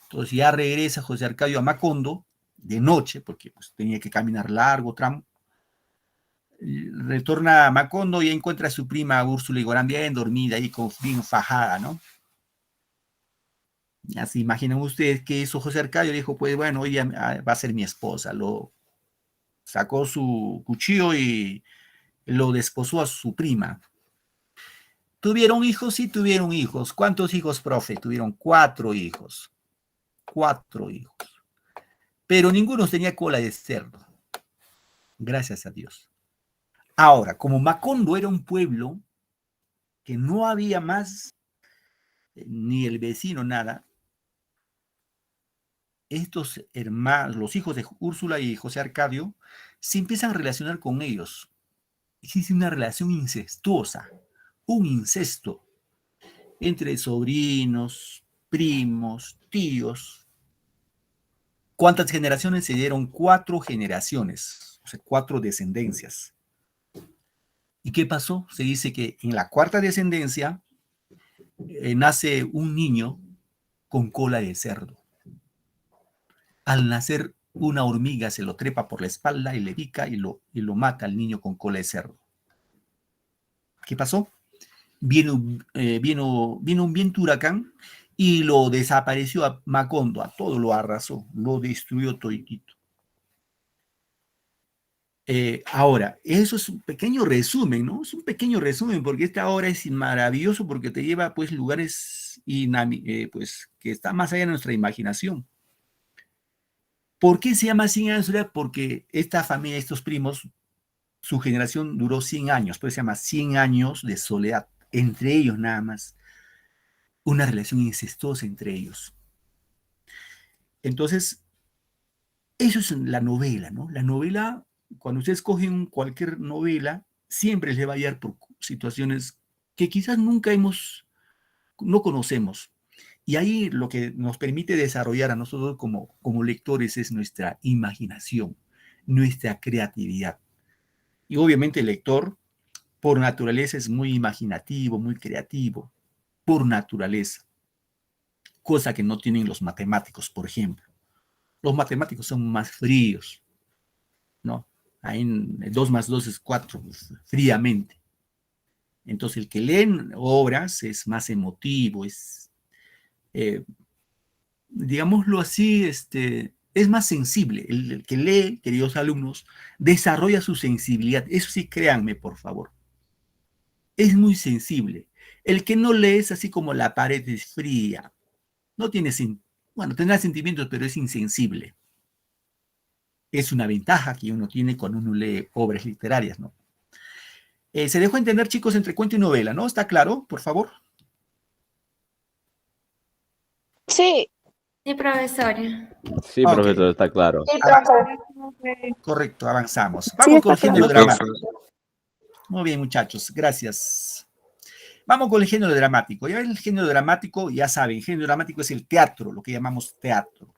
Entonces ya regresa José Arcadio a Macondo, de noche, porque pues, tenía que caminar largo tramo. Retorna a Macondo y encuentra a su prima Úrsula Igorán bien dormida y bien fajada, ¿no? Ya se imaginan ustedes que eso José Arcadio dijo, pues bueno, ella va a ser mi esposa. Lo sacó su cuchillo y lo desposó a su prima. ¿Tuvieron hijos? Sí, tuvieron hijos. ¿Cuántos hijos, profe? Tuvieron 4 hijos. 4 hijos. Pero ninguno tenía cola de cerdo. Gracias a Dios. Ahora, como Macondo era un pueblo que no había más, ni el vecino, nada, estos hermanos, los hijos de Úrsula y José Arcadio, se empiezan a relacionar con ellos. Existe una relación incestuosa, un incesto entre sobrinos, primos, tíos. ¿Cuántas generaciones se dieron? 4 generaciones, o sea, 4 descendencias. ¿Y qué pasó? Se dice que en la 4ª descendencia nace un niño con cola de cerdo. Al nacer, una hormiga se lo trepa por la espalda y le pica y lo mata al niño con cola de cerdo. ¿Qué pasó? Vino un viento huracán y lo desapareció a Macondo, a todo lo arrasó, lo destruyó toditito. Ahora, eso es un pequeño resumen, ¿no? Es un pequeño resumen porque esta obra es maravilloso porque te lleva pues lugares pues, que están más allá de nuestra imaginación. ¿Por qué se llama 100 años de soledad? Porque esta familia, estos primos, su generación duró 100 años, por eso se llama 100 años de soledad, entre ellos nada más. Una relación incestuosa entre ellos. Entonces, eso es la novela, ¿no? La novela, cuando ustedes cogen cualquier novela, siempre les va a hallar por situaciones que quizás no conocemos. Y ahí lo que nos permite desarrollar a nosotros como lectores es nuestra imaginación, nuestra creatividad. Y obviamente el lector, por naturaleza, es muy imaginativo, muy creativo, por naturaleza. Cosa que no tienen los matemáticos, por ejemplo. Los matemáticos son más fríos, ¿no? Ahí 2 más 2 es 4, fríamente. Entonces el que lee obras es más emotivo, digámoslo así, es más sensible. El que lee, queridos alumnos, desarrolla su sensibilidad. Eso sí, créanme, por favor. Es muy sensible. El que no lee es así como la pared es fría. No tiene, bueno, tendrá sentimientos, pero es insensible. Es una ventaja que uno tiene cuando uno lee obras literarias, ¿no? Se dejó entender, chicos, entre cuento y novela, ¿no? ¿Está claro, por favor? Sí, Sí, profesor. Sí, Ok. profesor, está claro. Sí, profe. Correcto, avanzamos. Sí, Vamos está con el género claro. dramático. Muy bien, muchachos, gracias. Vamos con el género dramático. Ya ven, el género dramático, ya saben, el género dramático es el teatro, lo que llamamos teatro.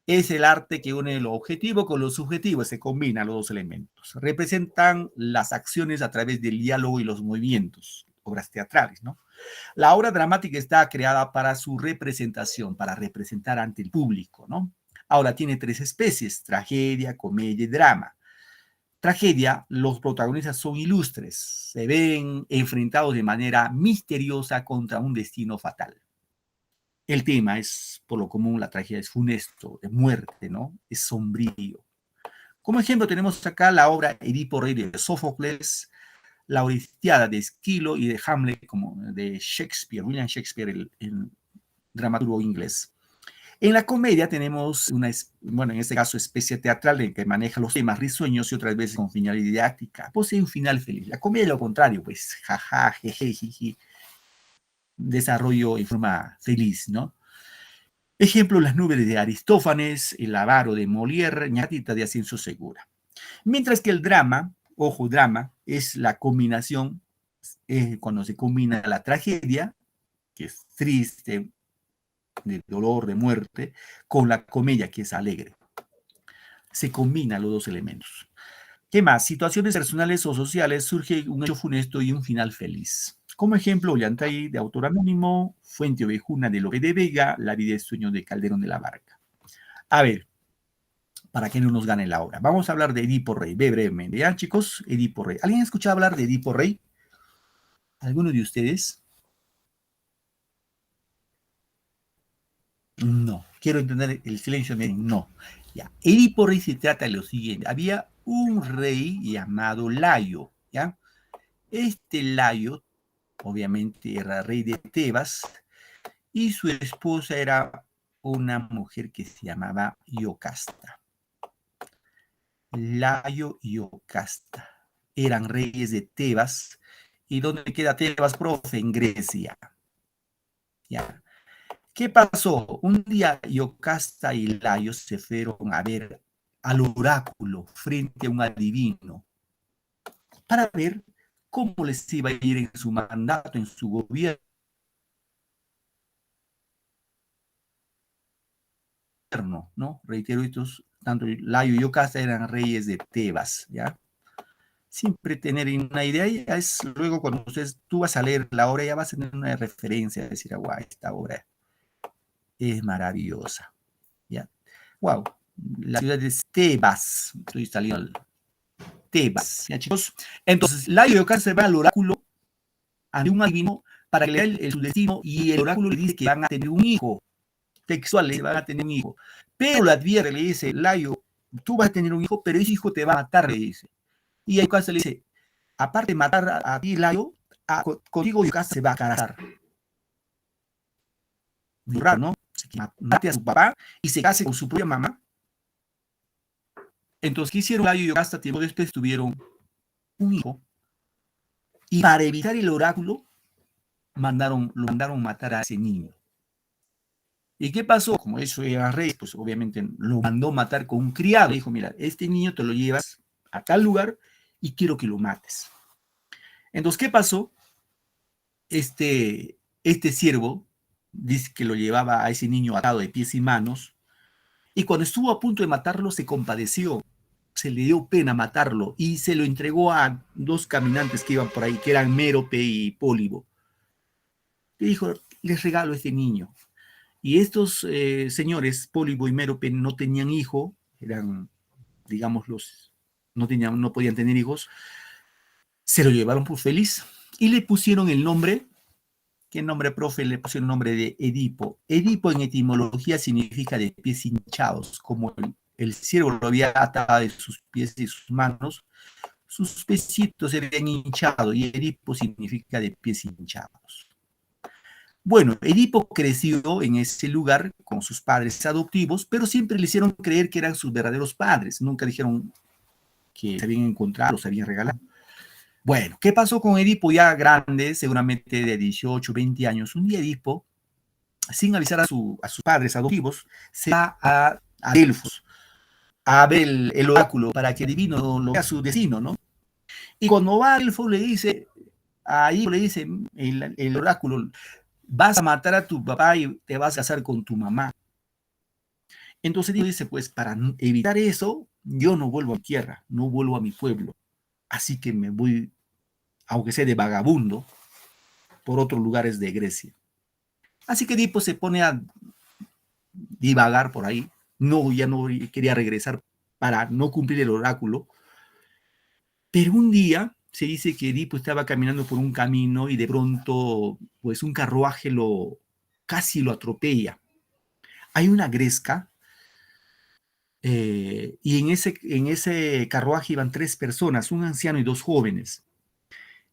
Es el arte que une lo objetivo con lo subjetivo, se combinan los 2 elementos. Representan las acciones a través del diálogo y los movimientos, obras teatrales, ¿no? La obra dramática está creada para su representación, para representar ante el público, ¿no? Ahora tiene 3 especies, tragedia, comedia y drama. Tragedia, los protagonistas son ilustres, se ven enfrentados de manera misteriosa contra un destino fatal. El tema es, por lo común, la tragedia es funesto, de muerte, ¿no? Es sombrío. Como ejemplo tenemos acá la obra Edipo Rey de Sófocles, la Orestiada de Esquilo y de Hamlet, como de Shakespeare, William Shakespeare, el dramaturgo inglés. En la comedia tenemos bueno, en este caso, especie teatral en que maneja los temas risueños y otras veces con finalidad didáctica. Posee un final feliz. La comedia es lo contrario, pues, jaja, jeje, jiji, desarrollo en forma feliz, ¿no? Ejemplo, Las nubes de Aristófanes, El avaro de Molière, Ñatita de Ascenso Segura. Mientras que el drama, ojo, drama, es la combinación, cuando se combina la tragedia, que es triste, de dolor, de muerte, con la comedia, que es alegre. Se combinan los dos elementos. ¿Qué más? Situaciones personales o sociales, surge un hecho funesto y un final feliz. Como ejemplo, Ollantay, de autor anónimo, Fuente Ovejuna, de Lope de Vega, La vida es sueño, de Calderón de la Barca. A ver, para que no nos gane la hora. Vamos a hablar de Edipo Rey, brevemente. ¿Ya, chicos? Edipo Rey. ¿Alguien ha escuchado hablar de Edipo Rey? ¿Alguno de ustedes? No. Quiero entender el silencio. No. Ya. Edipo Rey se trata de lo siguiente. Había un rey llamado Layo, ¿ya? Este Layo, obviamente, era rey de Tebas y su esposa era una mujer que se llamaba Iocasta. Layo y Iocasta eran reyes de Tebas. ¿Y dónde queda Tebas, profe? En Grecia. ¿Ya? ¿Qué pasó? Un día Iocasta y Layo se fueron a ver al oráculo frente a un adivino para ver cómo les iba a ir en su mandato, en su gobierno, ¿no? Reitero, estos, tanto Layo y Iocasta eran reyes de Tebas, ¿ya? Siempre tener una idea, ya es luego cuando tú vas a leer la obra, ya vas a tener una referencia, a decir, guau, esta obra es maravillosa, ¿ya? Wow, la ciudad de Tebas, estoy saliendo Tebas, ¿ya, chicos? Entonces, Layo y Iocasta se va al oráculo ante un adivino para que le dé su destino, y el oráculo le dice que van a tener un hijo, textual, le van a tener un hijo, pero le advierte, le dice, Layo, tú vas a tener un hijo, pero ese hijo te va a matar, le dice. Y Iocasta le dice, aparte de matar a ti, Layo, contigo Iocasta se va a casar. Muy raro, ¿no? Mate a su papá y se case con su propia mamá. Entonces, ¿qué hicieron Layo y Iocasta? Tiempo después tuvieron un hijo. Y para evitar el oráculo, lo mandaron matar a ese niño. ¿Y qué pasó? Como eso era rey, pues obviamente lo mandó matar con un criado. Le dijo, mira, este niño te lo llevas a tal lugar y quiero que lo mates. Entonces, ¿qué pasó? Este siervo dice que lo llevaba a ese niño atado de pies y manos, y cuando estuvo a punto de matarlo se compadeció, se le dio pena matarlo y se lo entregó a dos caminantes que iban por ahí, que eran Mérope y Pólibo. Le dijo, les regalo a este niño. Y estos señores, Pólibo y Mérope, no tenían hijo, eran, digamos, no podían tener hijos, se lo llevaron por feliz y le pusieron el nombre. ¿Qué nombre, profe? Le pusieron el nombre de Edipo. Edipo en etimología significa de pies hinchados. Como el ciervo lo había atado de sus pies y sus manos, sus piecitos se habían hinchado, y Edipo significa de pies hinchados. Bueno, Edipo creció en ese lugar con sus padres adoptivos, pero siempre le hicieron creer que eran sus verdaderos padres. Nunca dijeron que se habían encontrado, se habían regalado. Bueno, ¿qué pasó con Edipo ya grande, seguramente de 18, 20 años? Un día Edipo, sin avisar a sus padres adoptivos, se va a Delfos a ver el oráculo para que adivino lo vea su destino, ¿no? Y cuando va a Delfos le dice el oráculo, vas a matar a tu papá y te vas a casar con tu mamá. Entonces dice, pues para evitar eso, yo no vuelvo a mi tierra, no vuelvo a mi pueblo. Así que me voy, aunque sea de vagabundo, por otros lugares de Grecia. Así que Edipo se pone a divagar por ahí. Ya no quería regresar para no cumplir el oráculo. Pero un día se dice que Edipo estaba caminando por un camino y de pronto, pues un carruaje casi lo atropella. Hay una gresca, y en ese carruaje iban 3 personas, un anciano y 2 jóvenes.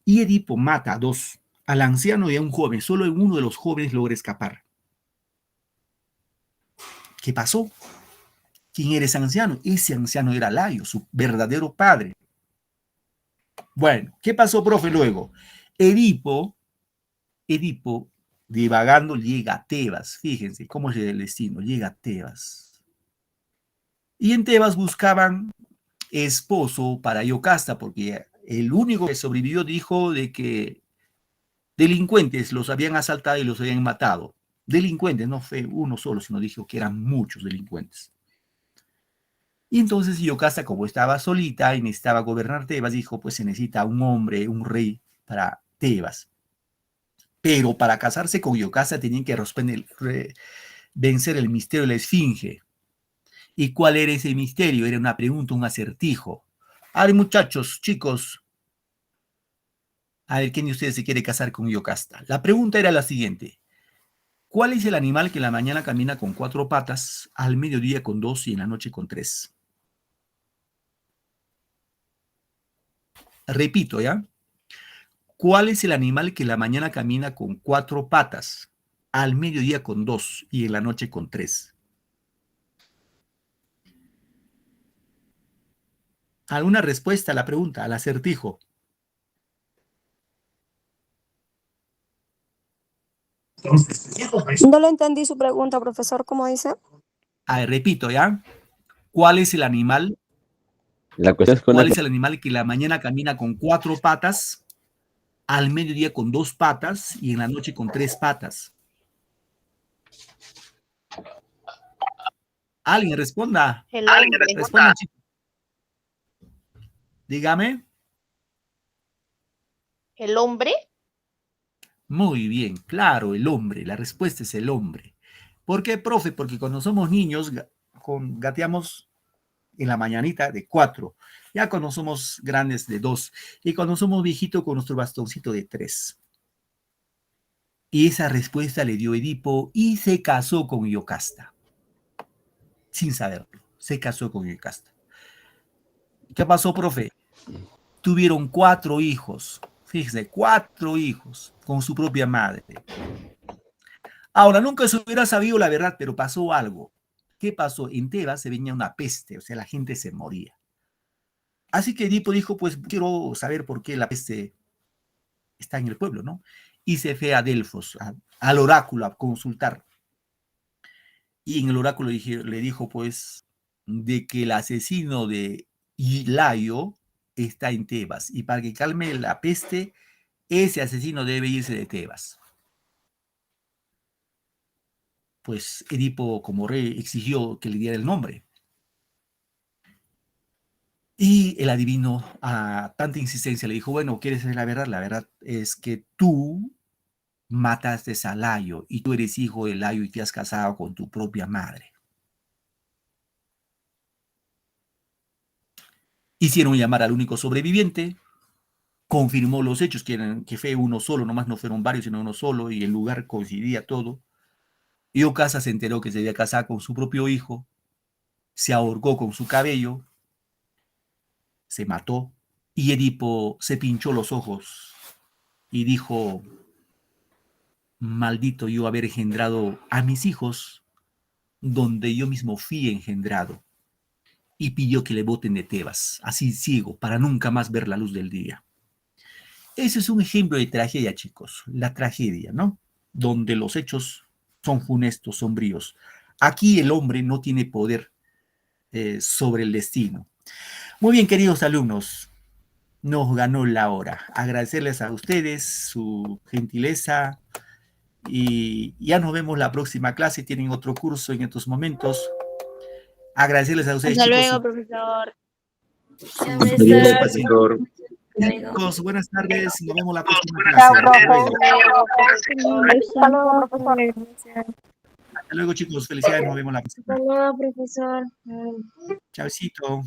Y Edipo mata a dos, al anciano y a un joven. Solo uno de los jóvenes logra escapar. ¿Qué pasó? ¿Quién era ese anciano? Ese anciano era Layo, su verdadero padre. Bueno, ¿qué pasó, profe, luego? Edipo, divagando, llega a Tebas. Fíjense cómo es el destino. Llega a Tebas. Y en Tebas buscaban esposo para Yocasta, porque el único que sobrevivió dijo de que delincuentes los habían asaltado y los habían matado. Delincuentes, no fue uno solo, sino dijo que eran muchos delincuentes. Y entonces Yocasta, como estaba solita y necesitaba gobernar Tebas, dijo, pues se necesita un hombre, un rey para Tebas. Pero para casarse con Yocasta tenían que vencer el misterio de la esfinge. ¿Y cuál era ese misterio? Era una pregunta, un acertijo. A ver, muchachos, chicos, a ver, ¿quién de ustedes se quiere casar con Yocasta? La pregunta era la siguiente. ¿Cuál es el animal que en la mañana camina con 4 patas, al mediodía con 2 y en la noche con 3? Repito, ¿ya? ¿Cuál es el animal que en la mañana camina con 4 patas, al mediodía con 2 y en la noche con 3? ¿Alguna respuesta a la pregunta, al acertijo? No le entendí su pregunta, profesor, ¿cómo dice? A ver, repito, ¿ya? ¿Cuál es el animal? La cuestión es que ¿Cuál es el animal que en la mañana camina con 4 patas, al mediodía con 2 patas y en la noche con 3 patas? Alguien responda. El hombre. Responda, chicos. Dígame. ¿El hombre? Muy bien, claro, el hombre. La respuesta es el hombre. ¿Por qué, profe? Porque cuando somos niños gateamos en la mañanita de 4. Ya cuando somos grandes de 2. Y cuando somos viejitos con nuestro bastoncito de 3. Y esa respuesta le dio Edipo y se casó con Yocasta. Sin saberlo, se casó con Yocasta. ¿Qué pasó, profe? Tuvieron 4 hijos. Fíjese, 4 hijos con su propia madre. Ahora, nunca se hubiera sabido la verdad, pero pasó algo. ¿Qué pasó? En Tebas se venía una peste, o sea, la gente se moría. Así que Edipo dijo, pues quiero saber por qué la peste está en el pueblo, ¿no? Y se fue a Delfos, al oráculo, a consultar. Y en el oráculo le dijo, pues, de que el asesino de Layo está en Tebas. Y para que calme la peste, ese asesino debe irse de Tebas. Pues Edipo, como rey, exigió que le diera el nombre. Y el adivino, a tanta insistencia, le dijo, bueno, ¿quieres saber la verdad? La verdad es que tú mataste a Layo y tú eres hijo de Layo y te has casado con tu propia madre. Hicieron llamar al único sobreviviente, confirmó los hechos, que fue uno solo, nomás no fueron varios, sino uno solo, y el lugar coincidía todo. Y Yocasta se enteró que se había casado con su propio hijo, se ahorcó con su cabello, se mató, y Edipo se pinchó los ojos y dijo, maldito yo haber engendrado a mis hijos donde yo mismo fui engendrado, y pidió que le boten de Tebas, así ciego, para nunca más ver la luz del día. Ese es un ejemplo de tragedia, chicos, la tragedia, ¿no? Donde los hechos son funestos, sombríos. Aquí el hombre no tiene poder sobre el destino. Muy bien, queridos alumnos, nos ganó la hora. Agradecerles a ustedes su gentileza y ya nos vemos la próxima clase. Tienen otro curso en estos momentos. Agradecerles a ustedes, Hasta chicos. luego, profesor. Profesor. Chicos, buenas tardes. Nos vemos la próxima Chao, clase. profe. Hasta luego, profesor. Hasta luego, chicos. Felicidades. Nos vemos la próxima. Hasta luego, profesor. Chaucito.